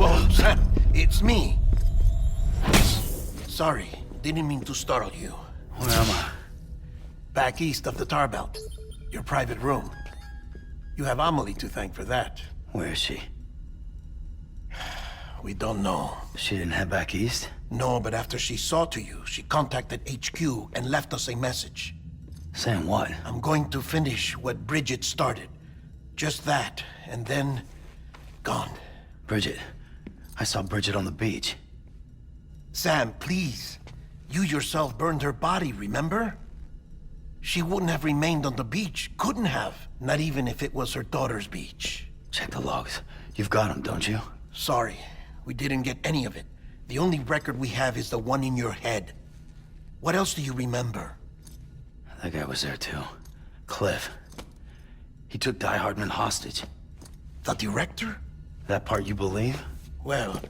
Oh, Sam, it's me. Sorry, didn't mean to startle you. Where am I? Back east of the tar belt. Your private room. You have Amelie to thank for that. Where is she? We don't know. She didn't head back east? No, but after she saw to you, she contacted HQ and left us a message. Saying what? I'm going to finish what Bridget started. Just that, and then... gone. Bridget. I saw Bridget on the beach. Sam, please. You yourself burned her body, remember? She wouldn't have remained on the beach. Couldn't have. Not even if it was her daughter's beach. Check the logs. You've got them, don't you? Sorry, we didn't get any of it. The only record we have is the one in your head. What else do you remember? That guy was there too. Cliff. He took Die Hardman hostage. The director? That part you believe? Well,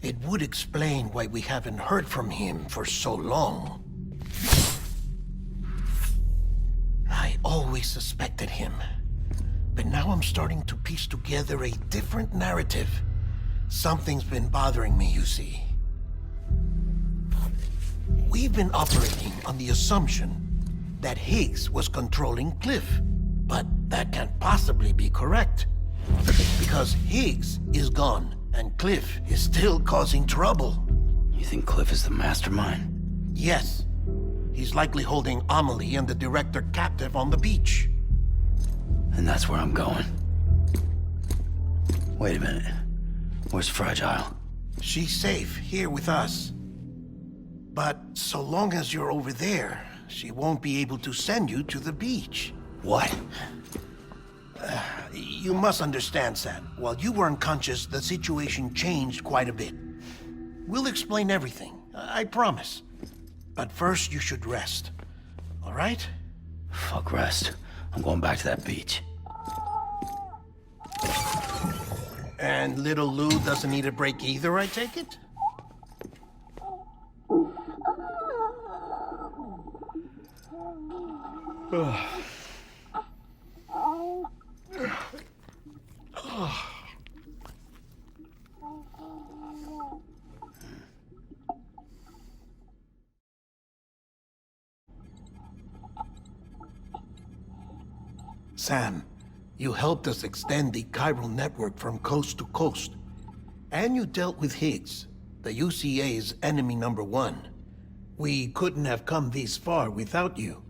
it would explain why we haven't heard from him for so long. I always suspected him. But now I'm starting to piece together a different narrative. Something's been bothering me, you see. We've been operating on the assumption that Higgs was controlling Cliff. But that can't possibly be correct. Because Higgs is gone, and Cliff is still causing trouble. You think Cliff is the mastermind? Yes. He's likely holding Amelie and the director captive on the beach. And that's where I'm going. Wait a minute. Where's Fragile? She's safe here with us. But so long as you're over there, she won't be able to send you to the beach. What? You must understand, Sam. While you were unconscious, the situation changed quite a bit. We'll explain everything, I promise. But first, you should rest. All right? Fuck rest. I'm going back to that beach. And little Lou doesn't need a break either, I take it? Sam, you helped us extend the chiral network from coast to coast. And you dealt with Higgs, the UCA's enemy #1. We couldn't have come this far without you.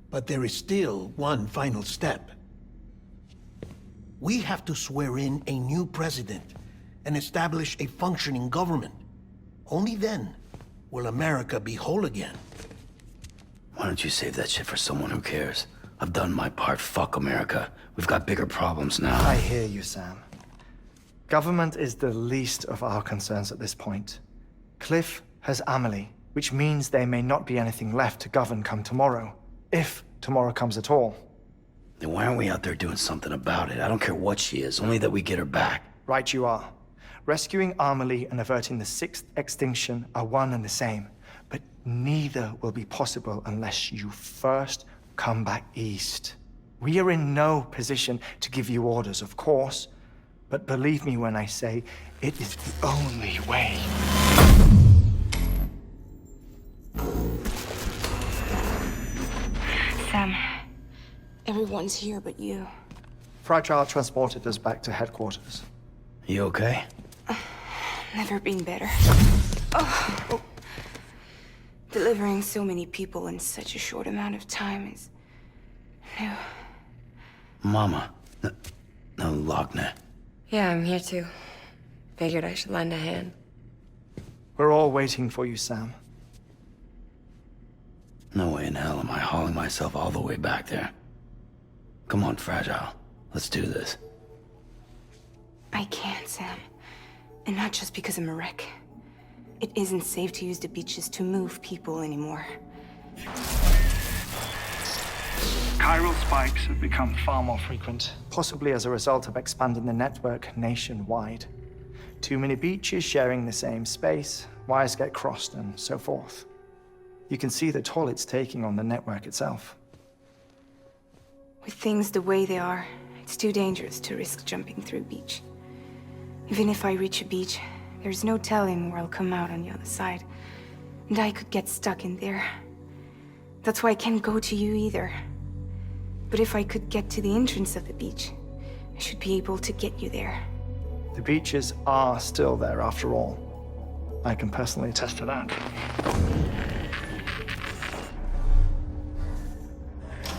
But there is still one final step. We have to swear in a new president and establish a functioning government. Only then will America be whole again. Why don't you save that shit for someone who cares? I've done my part. Fuck America. We've got bigger problems now. I hear you, Sam. Government is the least of our concerns at this point. Cliff has Amelie, which means there may not be anything left to govern come tomorrow. If tomorrow comes at all. Then why aren't we out there doing something about it? I don't care what she is, only that we get her back. Right you are. Rescuing Amelie and averting the 6th extinction are one and the same. But neither will be possible unless you first come back east. We are in no position to give you orders, of course. But believe me when I say, it is the only way. Sam, everyone's here but you. Fragile transported us back to headquarters. You okay? Never been better. Oh. Delivering so many people in such a short amount of time is new. Mama. No, Lochner. Yeah, I'm here too. Figured I should lend a hand. We're all waiting for you, Sam. No way in hell am I hauling myself all the way back there. Come on, Fragile. Let's do this. I can't, Sam. And not just because I'm a wreck. It isn't safe to use the beaches to move people anymore. Chiral spikes have become far more frequent. Possibly as a result of expanding the network nationwide. Too many beaches sharing the same space, wires get crossed, and so forth. You can see the toll it's taking on the network itself. With things the way they are, it's too dangerous to risk jumping through a beach. Even if I reach a beach, there's no telling where I'll come out on the other side. And I could get stuck in there. That's why I can't go to you either. But if I could get to the entrance of the beach, I should be able to get you there. The beaches are still there after all. I can personally attest to that.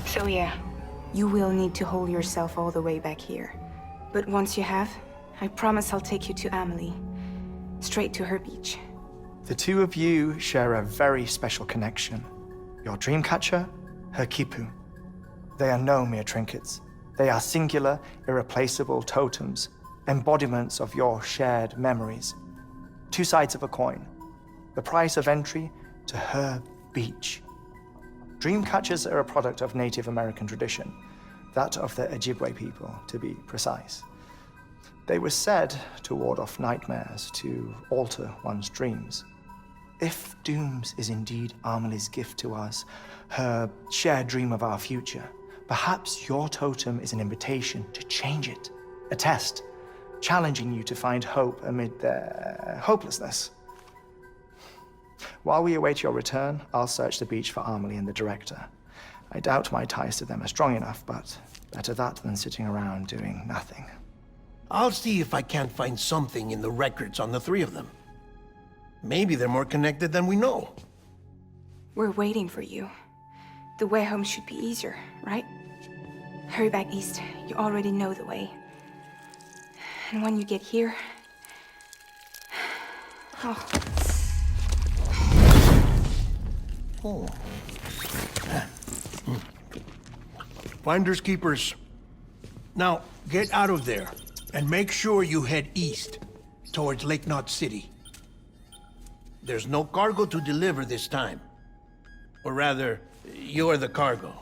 So yeah, you will need to hold yourself all the way back here. But once you have, I promise I'll take you to Amelie. Straight to her beach. The two of you share a very special connection. Your dreamcatcher, her Kipu. They are no mere trinkets. They are singular, irreplaceable totems, embodiments of your shared memories. Two sides of a coin. The price of entry to her beach. Dreamcatchers are a product of Native American tradition, that of the Ojibwe people, to be precise. They were said to ward off nightmares, to alter one's dreams. If Dooms is indeed Amelie's gift to us, her shared dream of our future, perhaps your totem is an invitation to change it, a test, challenging you to find hope amid their hopelessness. While we await your return, I'll search the beach for Amelie and the director. I doubt my ties to them are strong enough, but better that than sitting around doing nothing. I'll see if I can't find something in the records on the three of them. Maybe they're more connected than we know. We're waiting for you. The way home should be easier, right? Hurry back east. You already know the way. And when you get here... Oh. Oh. Finders keepers. Now, get out of there, and make sure you head east, towards Lake Knot City. There's no cargo to deliver this time. Or rather, you're the cargo.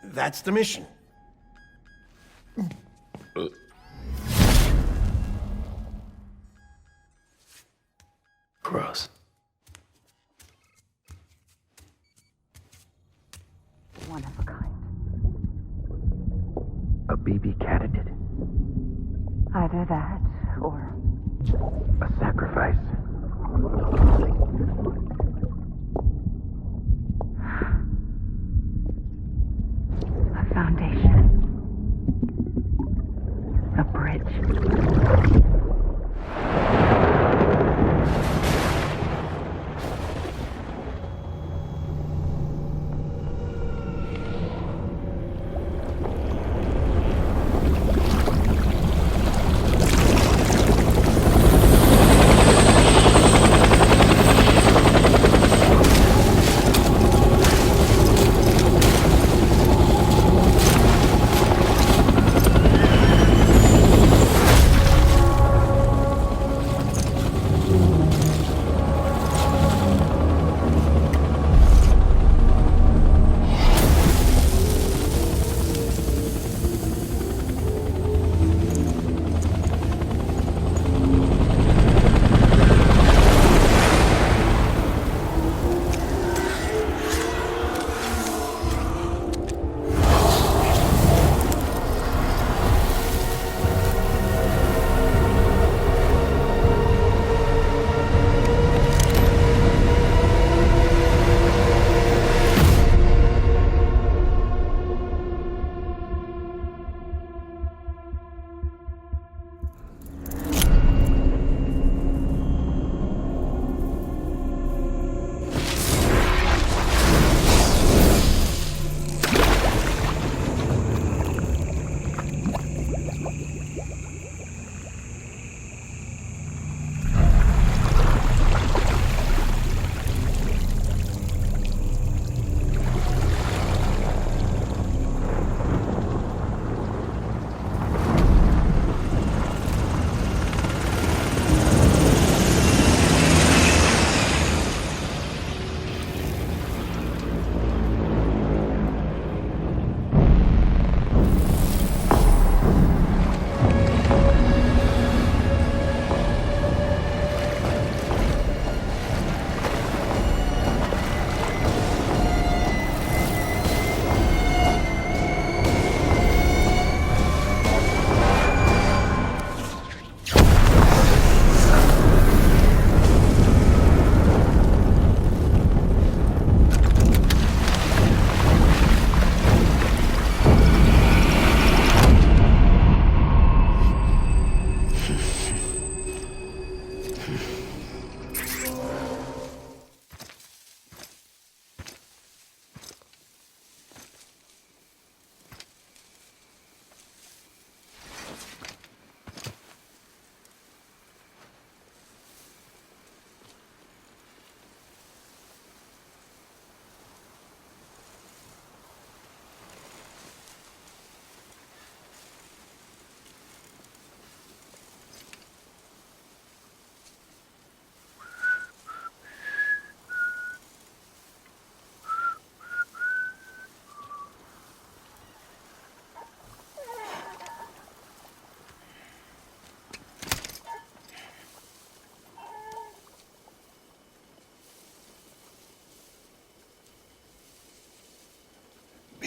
That's the mission. Gross. One of a kind. A BB candidate? Either that, or A sacrifice? a foundation. A bridge.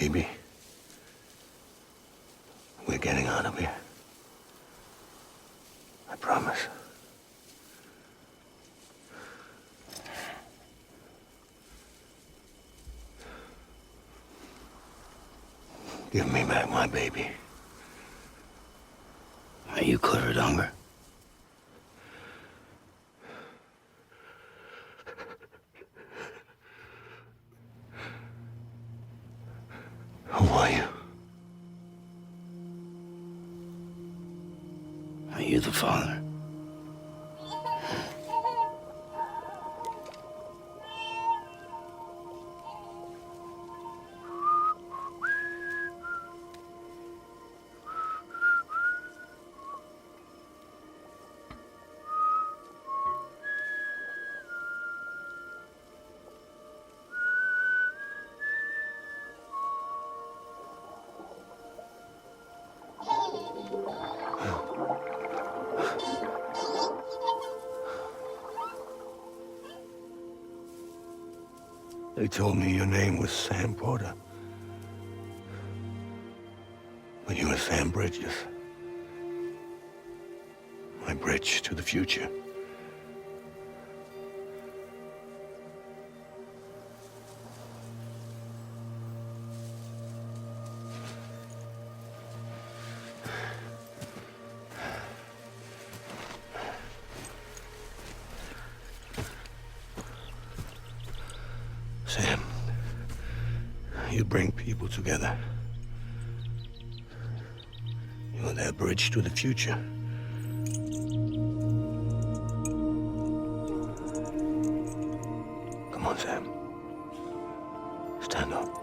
Baby, we're getting out of here. I promise. Give me back my baby. Are you Clifford Unger? Who are you? Are you the father? They told me your name was Sam Porter. But you were Sam Bridges. My bridge to the future. Sam, you bring people together. You're their bridge to the future. Come on, Sam. Stand up.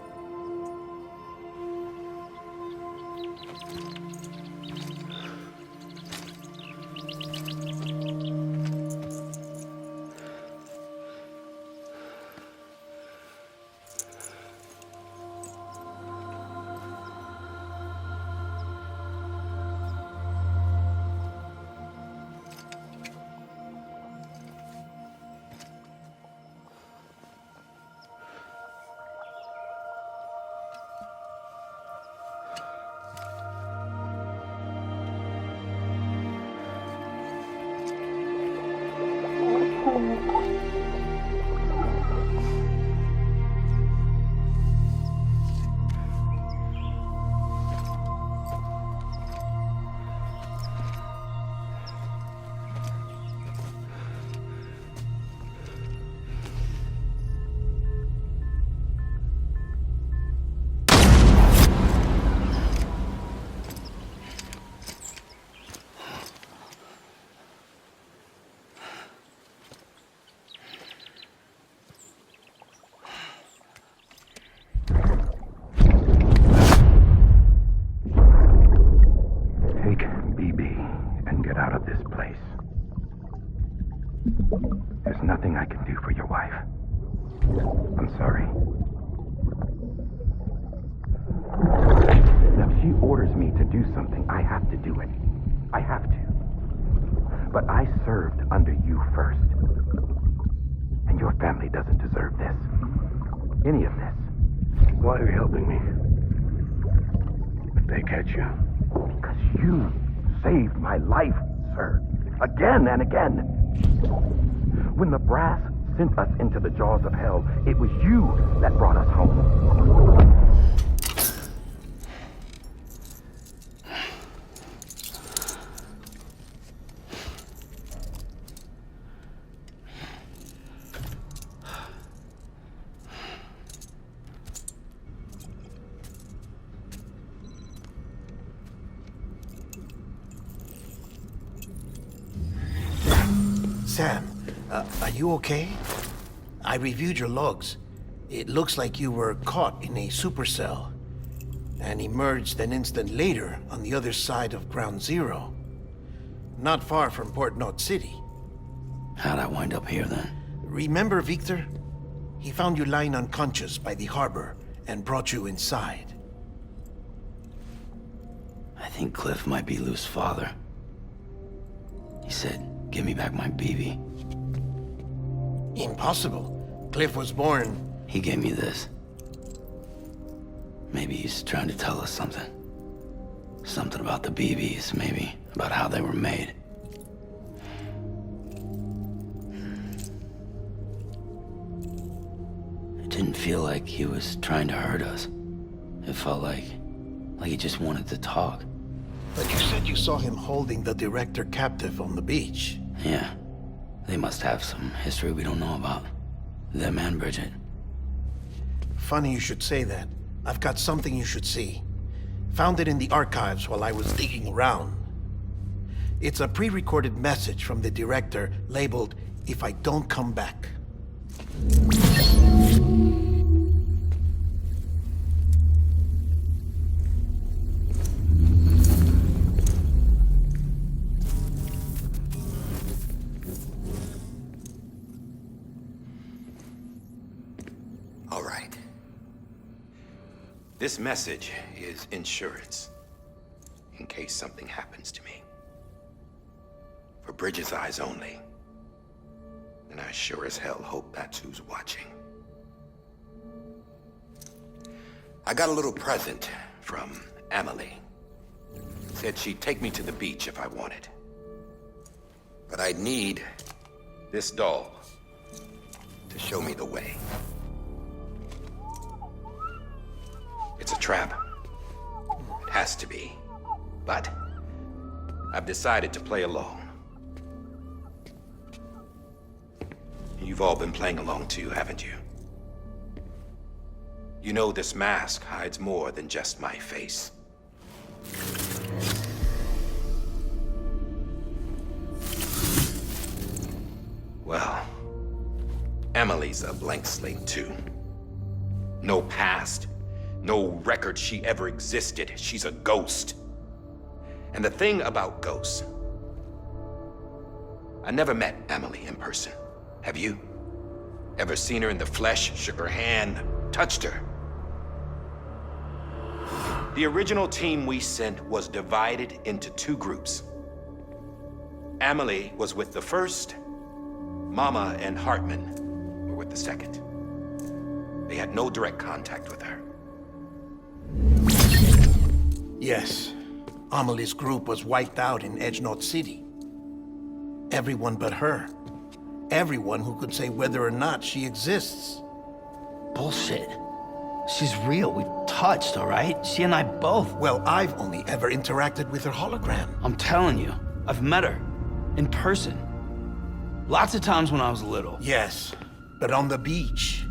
There's nothing I can do for your wife. I'm sorry. Now, if she orders me to do something, I have to do it. I have to. But I served under you first. And your family doesn't deserve this. Any of this. Why are you helping me? If they catch you. Because you saved my life, sir. Again and again. When the brass sent us into the jaws of hell, it was you that brought us home. Sam, are you okay? I reviewed your logs. It looks like you were caught in a supercell and emerged an instant later on the other side of Ground Zero. Not far from Port Knot City. How'd I wind up here then? Remember Victor? He found you lying unconscious by the harbor and brought you inside. I think Cliff might be Lou's father. He said, "Give me back my BB." Impossible. Cliff was born... He gave me this. Maybe he's trying to tell us something. Something about the BBs, maybe. About how they were made. It didn't feel like he was trying to hurt us. It felt like he just wanted to talk. But you said you saw him holding the director captive on the beach. Yeah. They must have some history we don't know about. Them and Bridget. Funny you should say that. I've got something you should see. Found it in the archives while I was digging around. It's a pre-recorded message from the director labeled, "If I don't come back." All right. This message is insurance, in case something happens to me. For Bridget's eyes only. And I sure as hell hope that's who's watching. I got a little present from Emily. Said she'd take me to the beach if I wanted. But I'd need this doll to show me the way. It's a trap. It has to be. But I've decided to play along. You've all been playing along too, haven't you? You know this mask hides more than just my face. Well, Emily's a blank slate too. No past. No record she ever existed. She's a ghost. And the thing about ghosts, I never met Emily in person. Have you? Ever seen her in the flesh, shook her hand, touched her? The original team we sent was divided into two groups. Emily was with the first. Mama and Hartman were with the second. They had no direct contact with her. Yes. Amelie's group was wiped out in Edge North City. Everyone but her. Everyone who could say whether or not she exists. Bullshit. She's real. We've touched, all right? She and I both. Well, I've only ever interacted with her hologram. I'm telling you, I've met her. In person. Lots of times when I was little. Yes, but on the beach.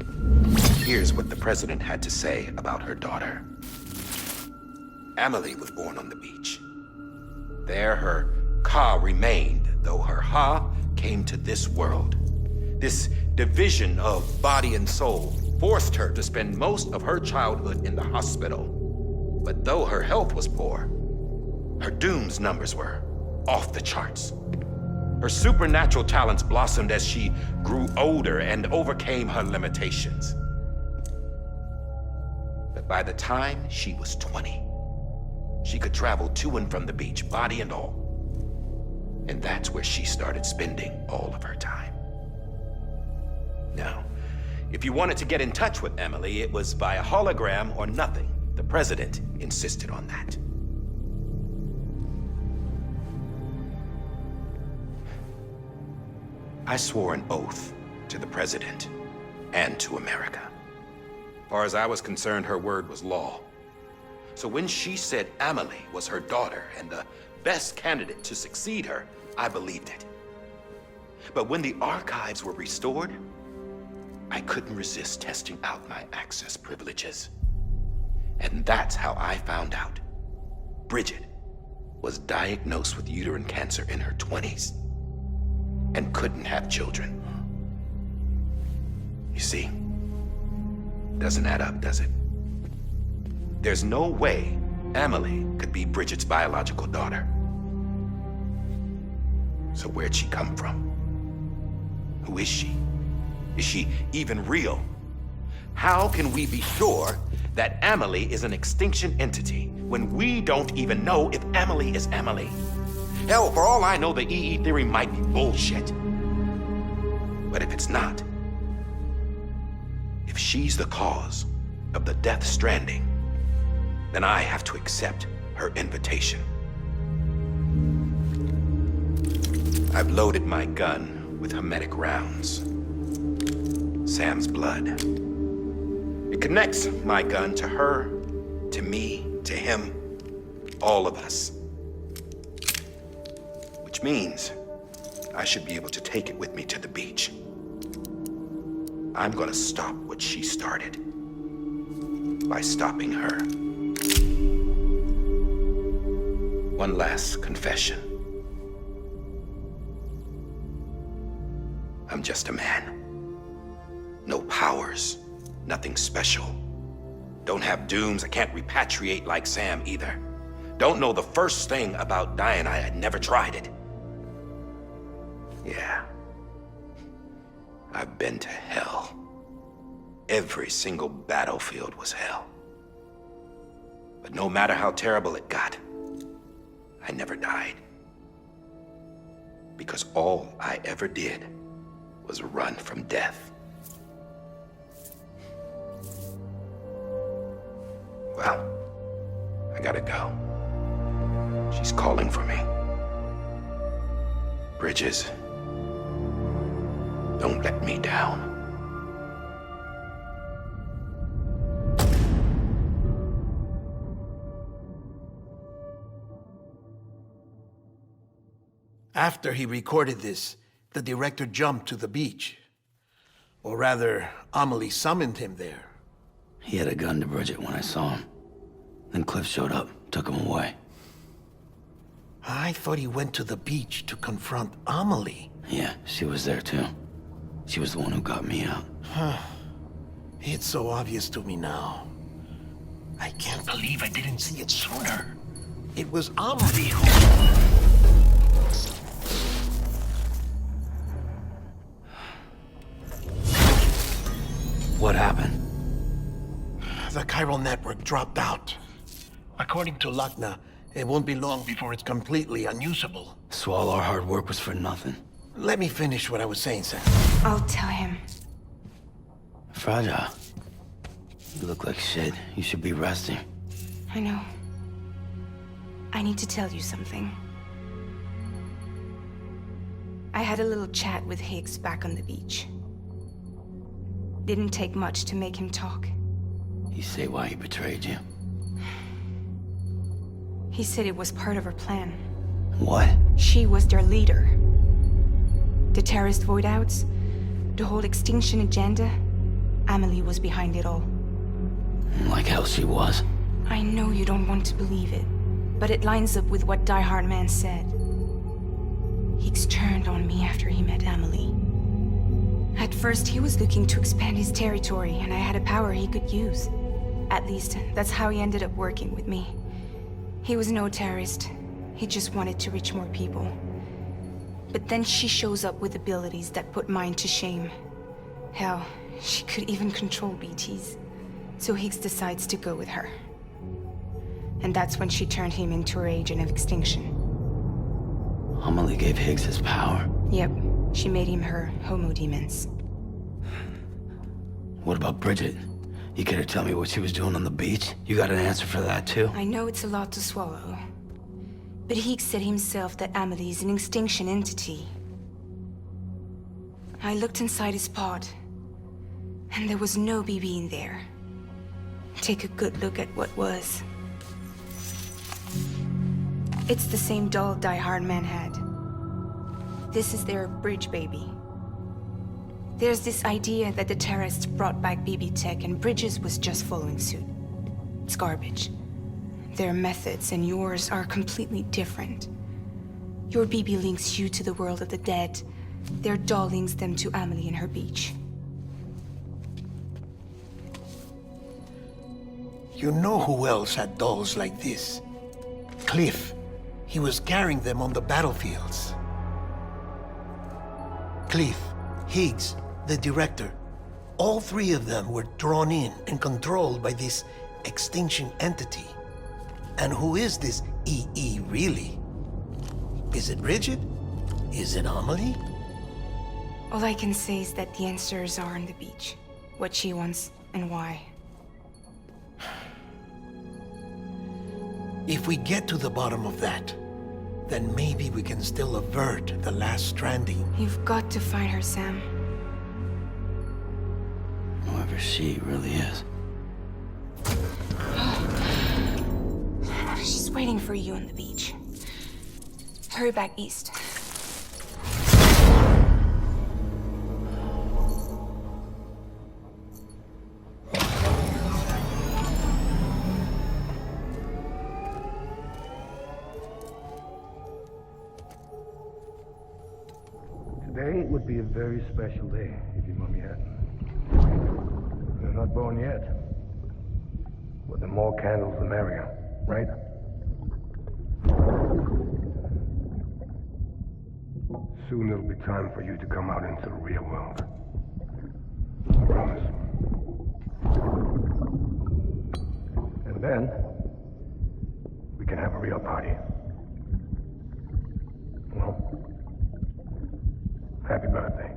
Here's what the president had to say about her daughter. Emily was born on the beach. There her Ka remained, though her Ha came to this world. This division of body and soul forced her to spend most of her childhood in the hospital. But though her health was poor, her Doom's numbers were off the charts. Her supernatural talents blossomed as she grew older and overcame her limitations. But by the time she was 20, she could travel to and from the beach, body and all. And that's where she started spending all of her time. Now, if you wanted to get in touch with Emily, it was via hologram or nothing. The president insisted on that. I swore an oath to the president and to America. As far as I was concerned, her word was law. So when she said Emily was her daughter and the best candidate to succeed her, I believed it. But when the archives were restored, I couldn't resist testing out my access privileges. And that's how I found out. Bridget was diagnosed with uterine cancer in her 20s and couldn't have children. You see, doesn't add up, does it? There's no way Emily could be Bridget's biological daughter. So where'd she come from? Who is she? Is she even real? How can we be sure that Emily is an extinction entity when we don't even know if Emily is Emily? Hell, for all I know, the EE theory might be bullshit. But if it's not, if she's the cause of the death stranding, then I have to accept her invitation. I've loaded my gun with hermetic rounds. Sam's blood. It connects my gun to her, to me, to him, all of us. Which means I should be able to take it with me to the beach. I'm gonna stop what she started by stopping her. One last confession. I'm just a man. No powers, nothing special. Don't have dooms, I can't repatriate like Sam either. Don't know the first thing about dying, I had never tried it. Yeah. I've been to hell. Every single battlefield was hell. But no matter how terrible it got, I never died. Because all I ever did was run from death. Well, I gotta go. She's calling for me. Bridges, don't let me down. After he recorded this, the director jumped to the beach. Or rather, Amelie summoned him there. He had a gun to Bridget when I saw him. Then Cliff showed up, took him away. I thought he went to the beach to confront Amelie. Yeah, she was there too. She was the one who got me out. It's so obvious to me now. I can't believe I didn't see it sooner. It was Amelie who... What happened? The chiral network dropped out. According to Lachna, it won't be long before it's completely unusable. So all our hard work was for nothing. Let me finish what I was saying, Sam. I'll tell him. Fragile. You look like shit. You should be resting. I know. I need to tell you something. I had a little chat with Higgs back on the beach. Didn't take much to make him talk. You say why he betrayed you? He said it was part of her plan. What? She was their leader. The terrorist void-outs, the whole extinction agenda, Amelie was behind it all. Like hell she was. I know you don't want to believe it, but it lines up with what Die Hard Man said. Higgs turned on me after he met Amelie. At first, he was looking to expand his territory, and I had a power he could use. At least, that's how he ended up working with me. He was no terrorist. He just wanted to reach more people. But then she shows up with abilities that put mine to shame. Hell, she could even control BTs. So Higgs decides to go with her. And that's when she turned him into her agent of extinction. Amelie gave Higgs his power. Yep, she made him her homo demons. What about Bridget? You care to tell me what she was doing on the beach? You got an answer for that too? I know it's a lot to swallow. But Higgs said himself that Amelie is an extinction entity. I looked inside his pod, and there was no BB in there. Take a good look at what was. It's the same doll Die Hard Man had. This is their bridge baby. There's this idea that the terrorists brought back BB tech and Bridges was just following suit. It's garbage. Their methods and yours are completely different. Your BB links you to the world of the dead. Their doll links them to Amelie and her beach. You know who else had dolls like this? Cliff. He was carrying them on the battlefields. Cliff, Higgs, the director. All three of them were drawn in and controlled by this extinction entity. And who is this EE really? Is it Bridget? Is it Amelie? All I can say is that the answers are on the beach. What she wants and why. If we get to the bottom of that, then maybe we can still avert the last stranding. You've got to find her, Sam. Whoever she really is. She's waiting for you on the beach. Hurry back east. Today would be a very special day if your mommy hadn't. You're not born yet. But the more candles, the merrier, right? Soon it'll be time for you to come out into the real world. I promise. And then, we can have a real party. Well, happy birthday.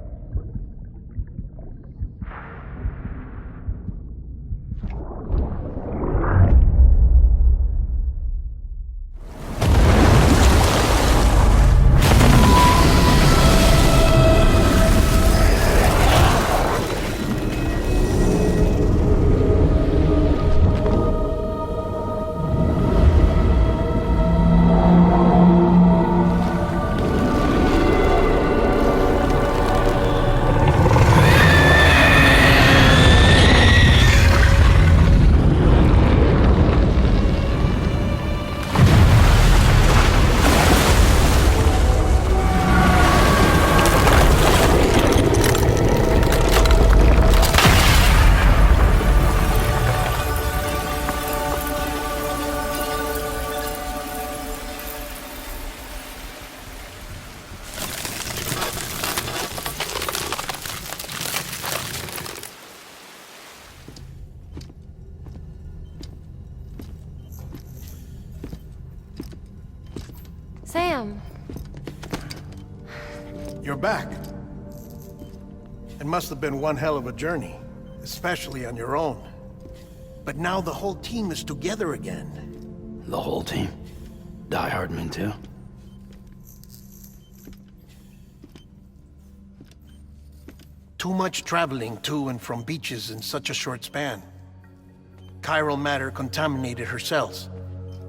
Sam. You're back. It must have been one hell of a journey, especially on your own. But now the whole team is together again. The whole team? Die Hardman too? Too much traveling to and from beaches in such a short span. Chiral matter contaminated her cells,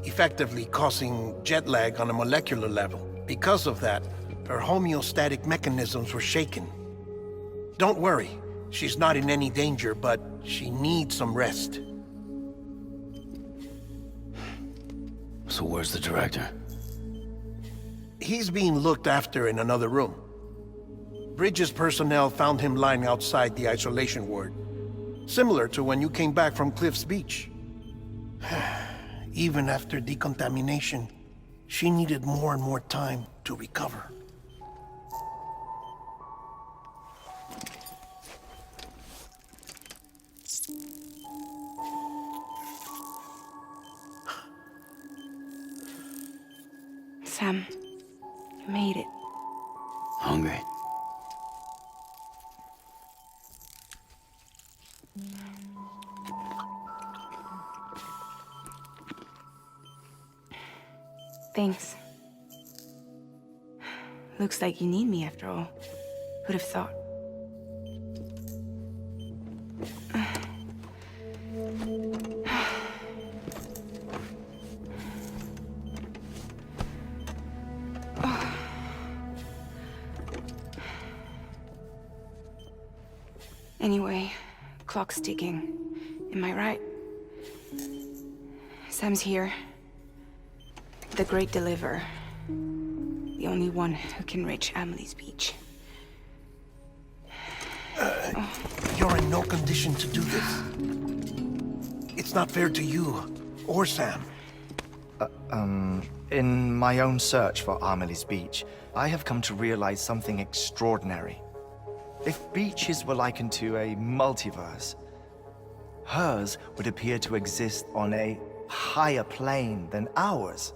effectively causing jet lag on a molecular level. Because of that, her homeostatic mechanisms were shaken. Don't worry, she's not in any danger, but she needs some rest. So where's the director? He's being looked after in another room. Bridges personnel found him lying outside the isolation ward, similar to when you came back from Cliff's Beach. Even after decontamination, she needed more and more time to recover. Sam, you made it. Hungry? Thanks. Looks like you need me after all. Who'd have thought? Anyway, clock's ticking. Am I right? Sam's here. The Great Deliverer. The only one who can reach Amelie's beach. You're in no condition to do this. It's not fair to you or Sam. In my own search for Amelie's beach, I have come to realize something extraordinary. If beaches were likened to a multiverse, hers would appear to exist on a higher plane than ours.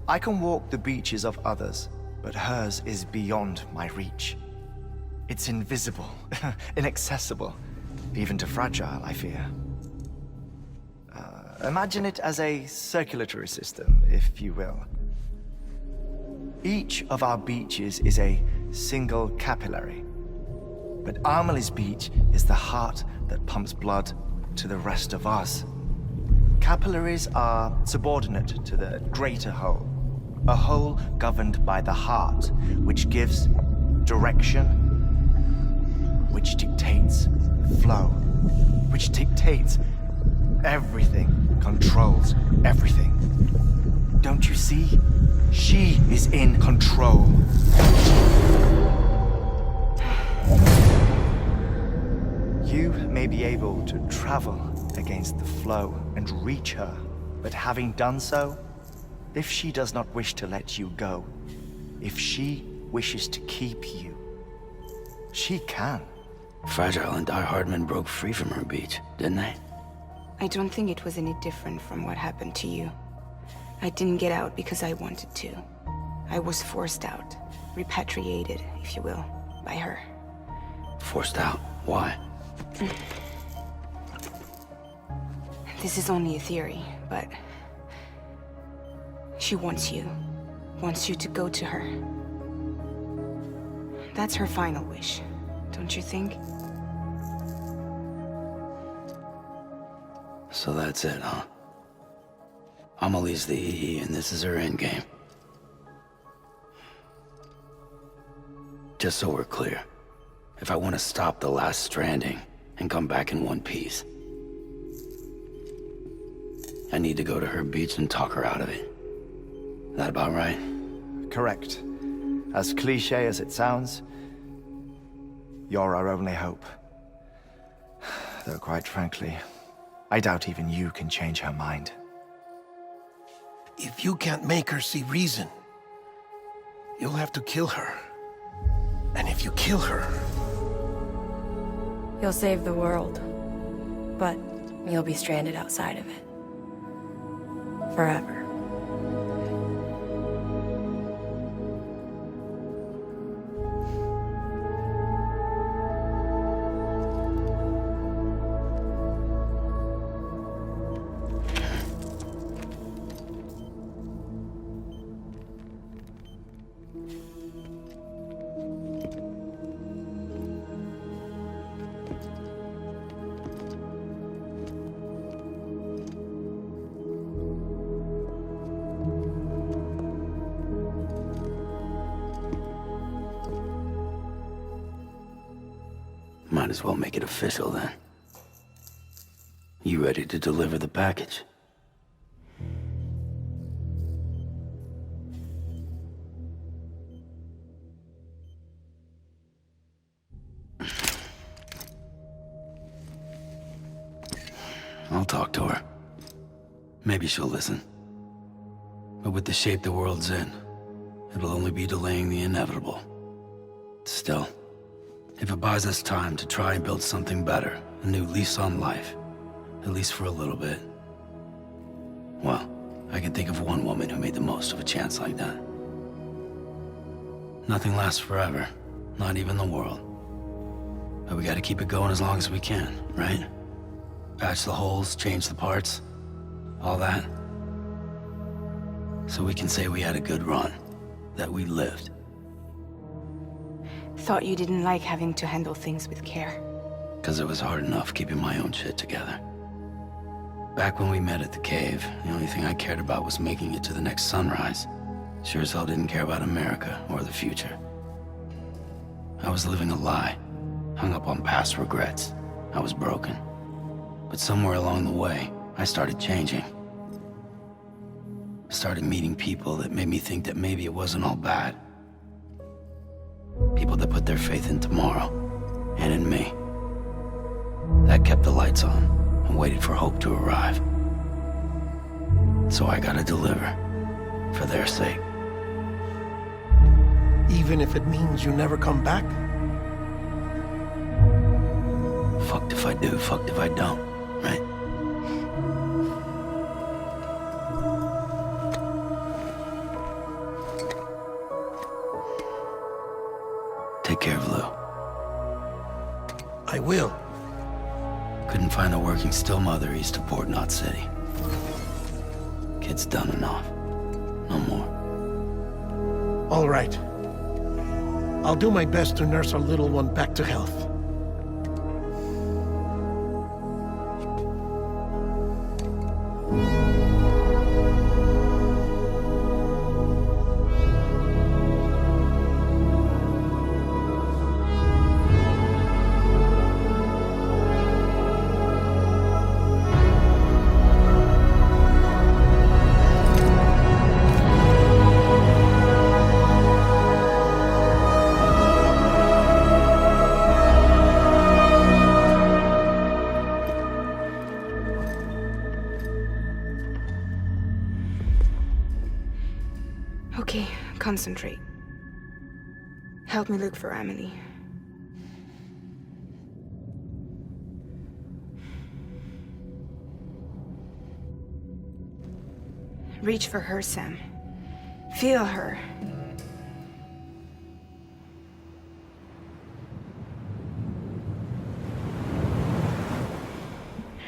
I can walk the beaches of others, but hers is beyond my reach. It's invisible, inaccessible, even to fragile, I fear. Imagine it as a circulatory system, if you will. Each of our beaches is a single capillary. But Amelie's beach is the heart that pumps blood to the rest of us. Capillaries are subordinate to the greater whole. A whole governed by the heart, which gives direction, which dictates flow, which dictates everything, controls everything. Don't you see? She is in control. You may be able to travel against the flow and reach her, but having done so, if she does not wish to let you go, if she wishes to keep you, she can. Fragile and Die Hardman broke free from her beach, didn't they? I don't think it was any different from what happened to you. I didn't get out because I wanted to. I was forced out, repatriated, if you will, by her. Forced out? Why? This is only a theory, but she wants you to go to her. That's her final wish, don't you think? So that's it, huh? Amelie's the EE, and this is her endgame. Just so we're clear, if I want to stop the last Stranding and come back in one piece, I need to go to her beach and talk her out of it. That about right? Correct. As cliché as it sounds, you're our only hope. Though quite frankly, I doubt even you can change her mind. If you can't make her see reason, you'll have to kill her. And if you kill her... You'll save the world, but you'll be stranded outside of it. Forever. Might as well make it official then. You ready to deliver the package? I'll talk to her. Maybe she'll listen. But with the shape the world's in, it'll only be delaying the inevitable. Still, if it buys us time to try and build something better, a new lease on life, at least for a little bit, well, I can think of one woman who made the most of a chance like that. Nothing lasts forever, not even the world. But we gotta keep it going as long as we can, right? Patch the holes, change the parts, all that. So we can say we had a good run, that we lived. Thought you didn't like having to handle things with care. 'Cause it was hard enough keeping my own shit together. Back when we met at the cave, the only thing I cared about was making it to the next sunrise. Sure as hell didn't care about America or the future. I was living a lie, hung up on past regrets. I was broken. But somewhere along the way, I started changing. Started meeting people that made me think that maybe it wasn't all bad. People that put their faith in tomorrow, and in me. That kept the lights on, and waited for hope to arrive. So I gotta deliver, for their sake. Even if it means you never come back? Fucked if I do, fucked if I don't, right? Take care of Lou. I will. Couldn't find a working still mother east of Port Knot City. Kid's done enough. No more. All right. I'll do my best to nurse our little one back to health. Okay, concentrate. Help me look for Emily. Reach for her, Sam. Feel her.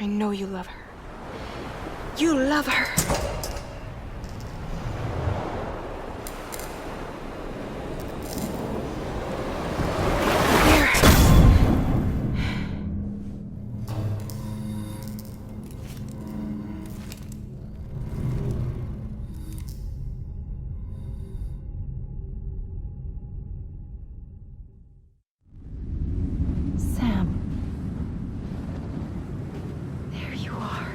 I know you love her. You love her! Sam. There you are.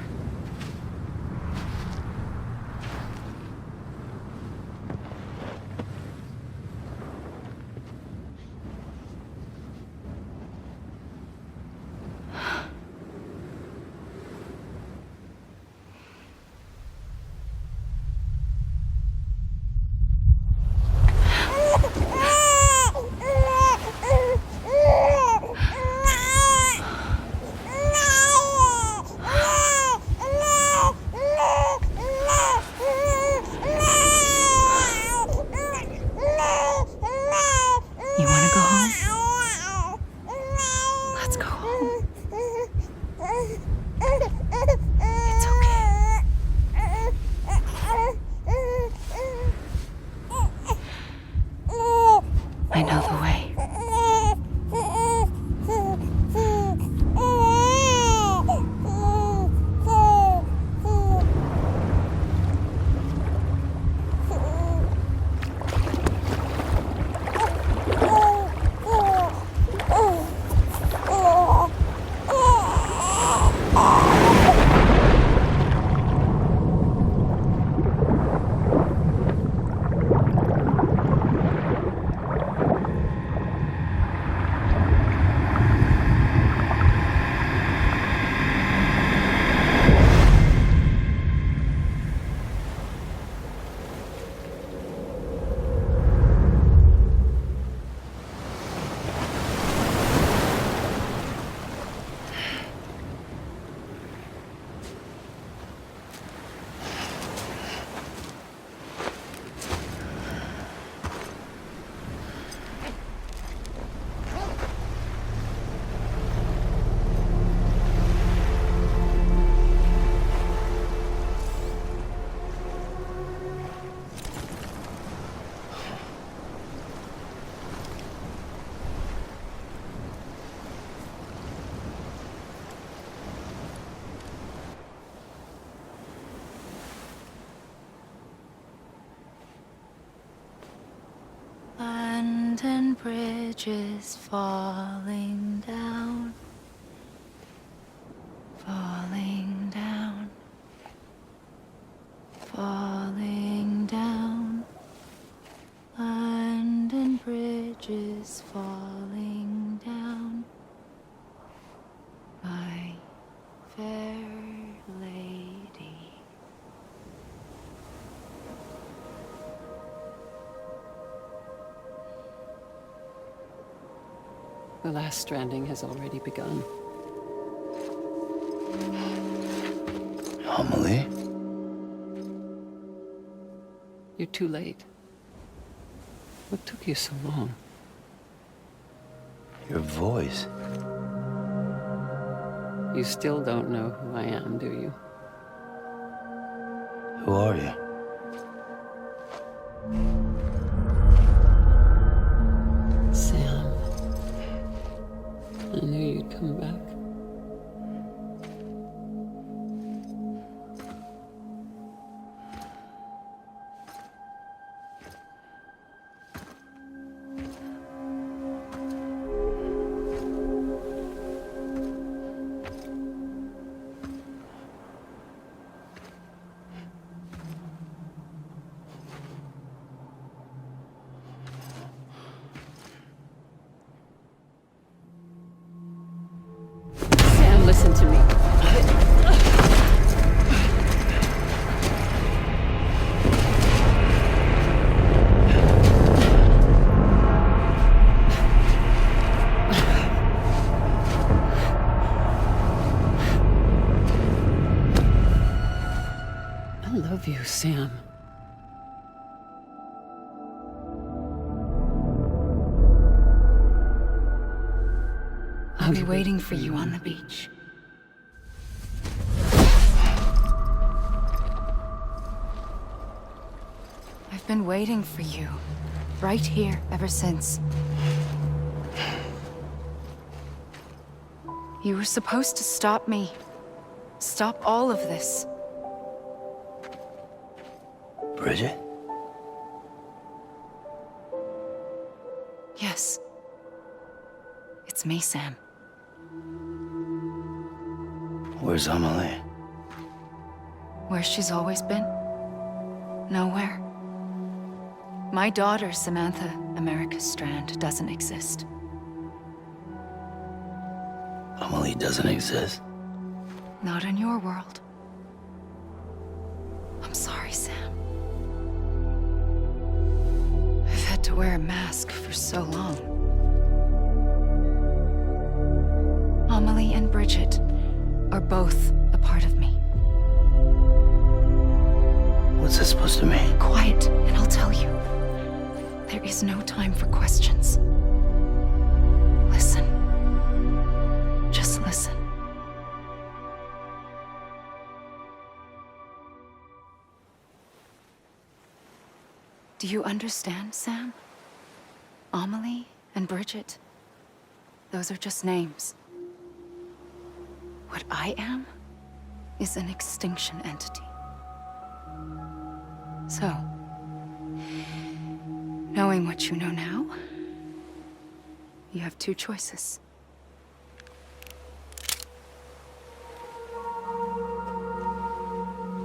You want to go home? Let's go home. It's okay. I know the way. London Bridge is falling down, falling down, falling down. London Bridge is falling down, my fair lady. The last stranding has already begun. Amelie? You're too late. What took you so long? Your voice. You still don't know who I am, do you? Who are you? Sam. I knew you'd come back. Sam, listen to me. I love you, Sam. I'll be waiting for you on the beach. I've been waiting for you, right here, ever since. You were supposed to stop me. Stop all of this. Bridget? Yes. It's me, Sam. Where's Amelie? Where she's always been? Nowhere. My daughter, Samantha America Strand, doesn't exist. Amelie doesn't exist? Not in your world. I'm sorry, Sam. I've had to wear a mask for so long. Amelie and Bridget are both a part of me. What's this supposed to mean? Quiet, and I'll tell you. There is no time for questions. Listen. Just listen. Do you understand, Sam? Amelie and Bridget, those are just names. What I am is an extinction entity. So, knowing what you know now, you have two choices.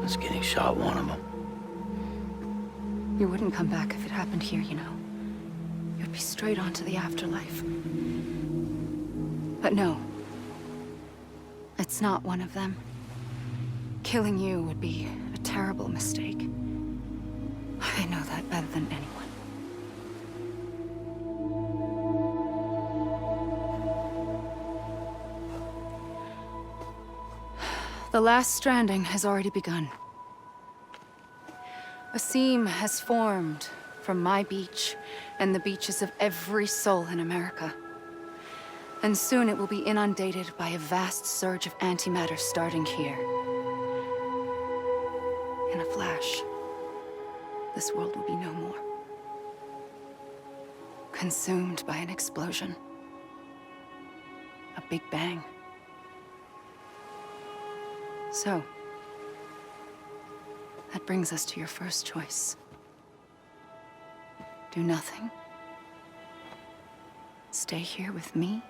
Was getting shot one of them. You wouldn't come back if it happened here, you know. You'd be straight on to the afterlife. But no. It's not one of them. Killing you would be a terrible mistake. I know that better than anyone. The last stranding has already begun. A seam has formed from my beach and the beaches of every soul in America. And soon it will be inundated by a vast surge of antimatter starting here. In a flash, this world will be no more. Consumed by an explosion. A big bang. So, that brings us to your first choice. Do nothing. Stay here with me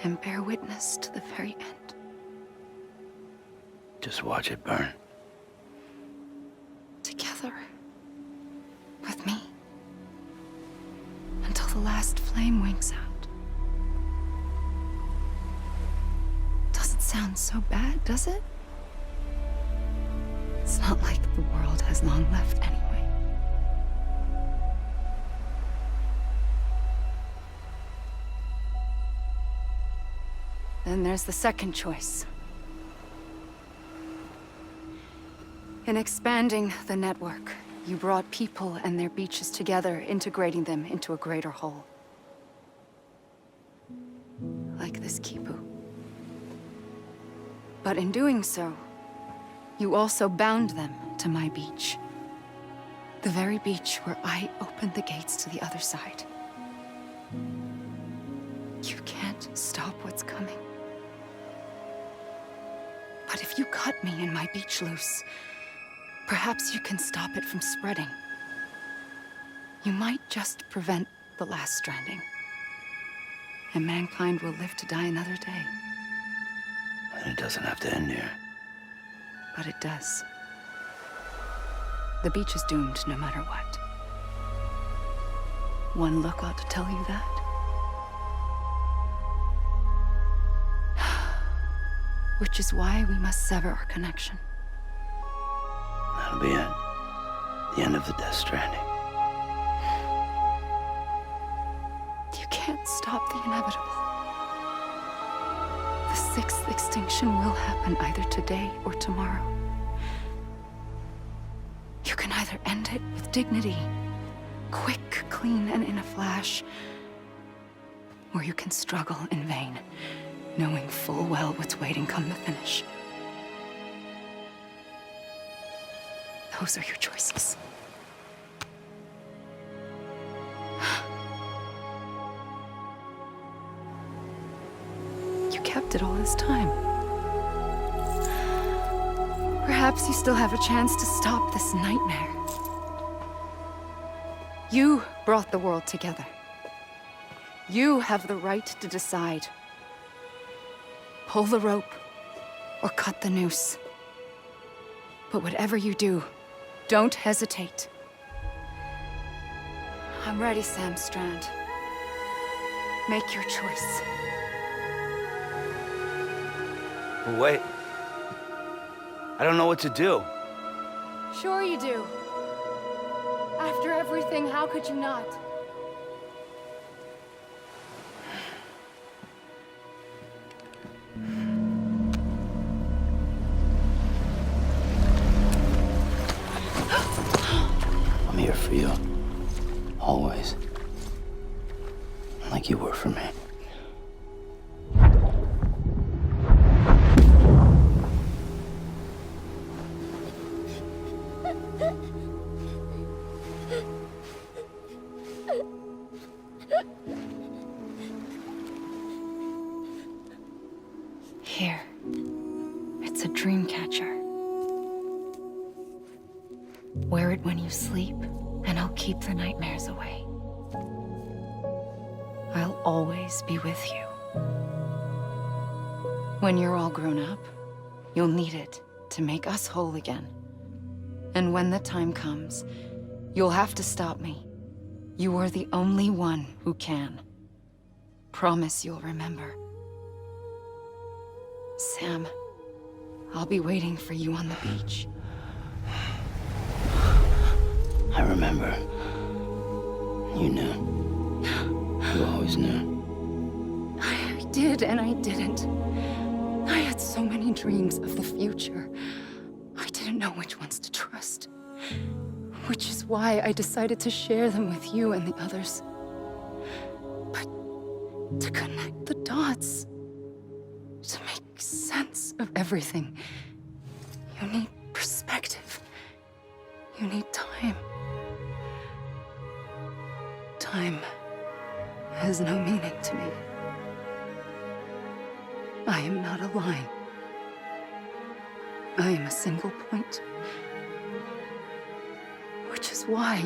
and bear witness to the very end. Just watch it burn. Together. With me. Until the last flame winks out. Doesn't sound so bad, does it? It's not like the world has long left anyway. Then there's the second choice. In expanding the network, you brought people and their beaches together, integrating them into a greater whole. Like this Kipu. But in doing so, you also bound them to my beach. The very beach where I opened the gates to the other side. You can't stop what's coming. But if you cut me and my beach loose, perhaps you can stop it from spreading. You might just prevent the last stranding. And mankind will live to die another day. And it doesn't have to end here. But it does. The beach is doomed no matter what. One look ought to tell you that. Which is why we must sever our connection. That'll be it. The end of the Death Stranding. You can't stop the inevitable. The sixth extinction will happen either today or tomorrow. You can either end it with dignity, quick, clean, and in a flash, or you can struggle in vain, knowing full well what's waiting come the finish. Those are your choices. You kept it all this time. Perhaps you still have a chance to stop this nightmare. You brought the world together. You have the right to decide. Pull the rope or cut the noose. But whatever you do, don't hesitate. I'm ready, Sam Strand. Make your choice. Wait. I don't know what to do. Sure you do. After everything, how could you not? I'm here for you. Always. Like you were for me. Here. It's a dream catcher. Wear it when you sleep, and I'll keep the nightmares away. I'll always be with you. When you're all grown up, you'll need it to make us whole again. And when the time comes, you'll have to stop me. You are the only one who can. Promise you'll remember. Sam, I'll be waiting for you on the beach. I remember. You knew. You always knew. I did and I didn't. I had so many dreams of the future. I didn't know which ones to trust. Which is why I decided to share them with you and the others. But to connect the dots, to make sense of everything, you need perspective. You need time. Time has no meaning to me. I am not a line. I am a single point. Which is why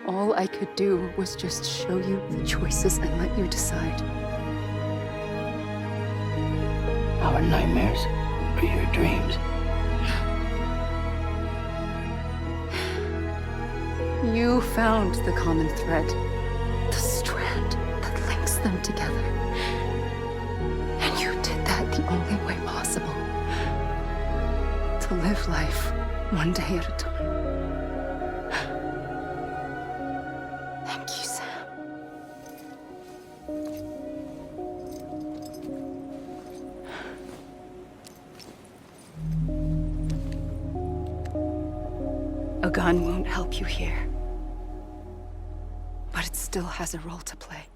all I could do was just show you the choices and let you decide. Our nightmares are your dreams. You found the common thread, the strand that links them together. And you did that the only way possible. To live life one day at a time. Thank you, Sam. A gun won't help you here. But it still has a role to play.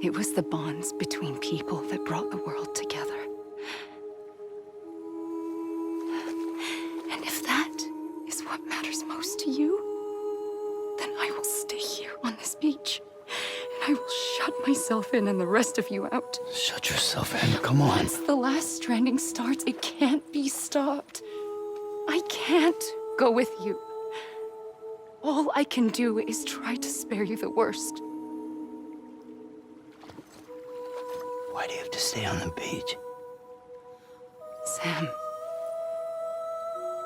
It It was the bonds between people that brought the world together. And if that is what matters most to you, then I will stay here on this beach. And I will shut myself in and the rest of you out. Shut yourself in, come on. Once the last stranding starts, it can't be stopped. I can't go with you. All I can do is try to spare you the worst. Why do you have to stay on the beach? Sam,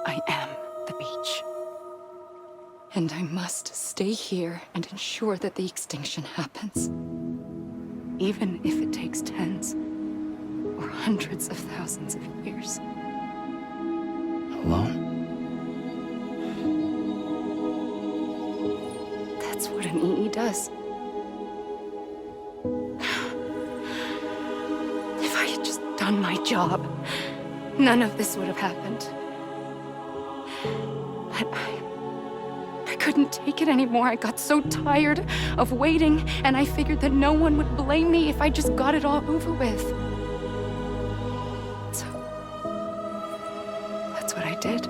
I am the beach. And I must stay here and ensure that the extinction happens. Even if it takes tens or hundreds of thousands of years. Alone? That's what an EE does. If I had just done my job, none of this would have happened. But I couldn't take it anymore. I got so tired of waiting, and I figured that no one would blame me if I just got it all over with. So, that's what I did.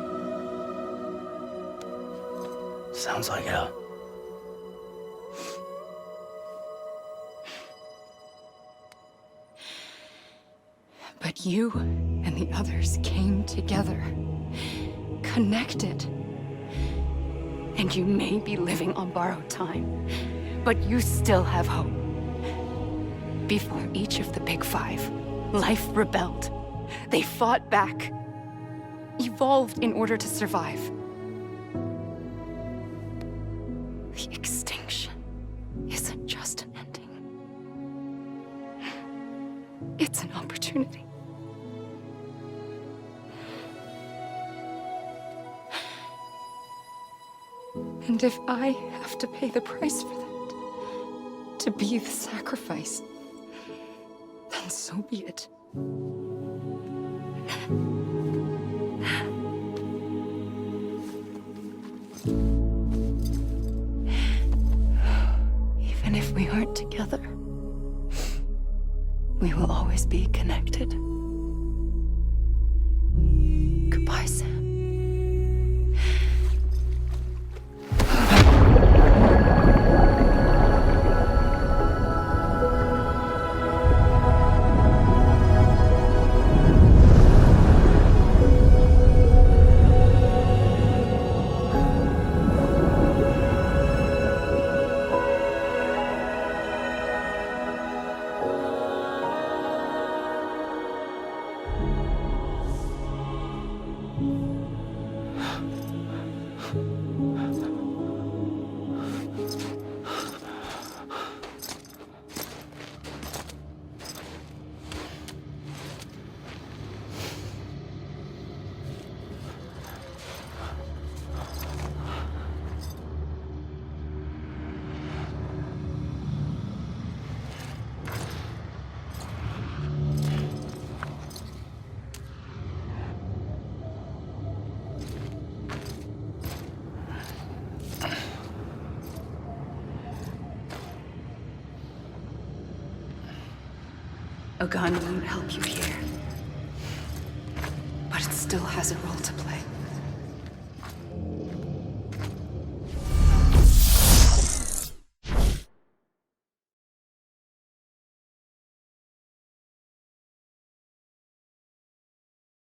Sounds like hell. But you and the others came together, connected. And you may be living on borrowed time, but you still have hope. Before each of the Big Five, life rebelled. They fought back, evolved in order to survive. The extinction isn't just an ending. It's an opportunity. And if I have to pay the price for that, to be the sacrifice, then so be it. Even if we aren't together, we will always be connected. Goodbye, Sam. A gun won't help you here. But it still has a role to play.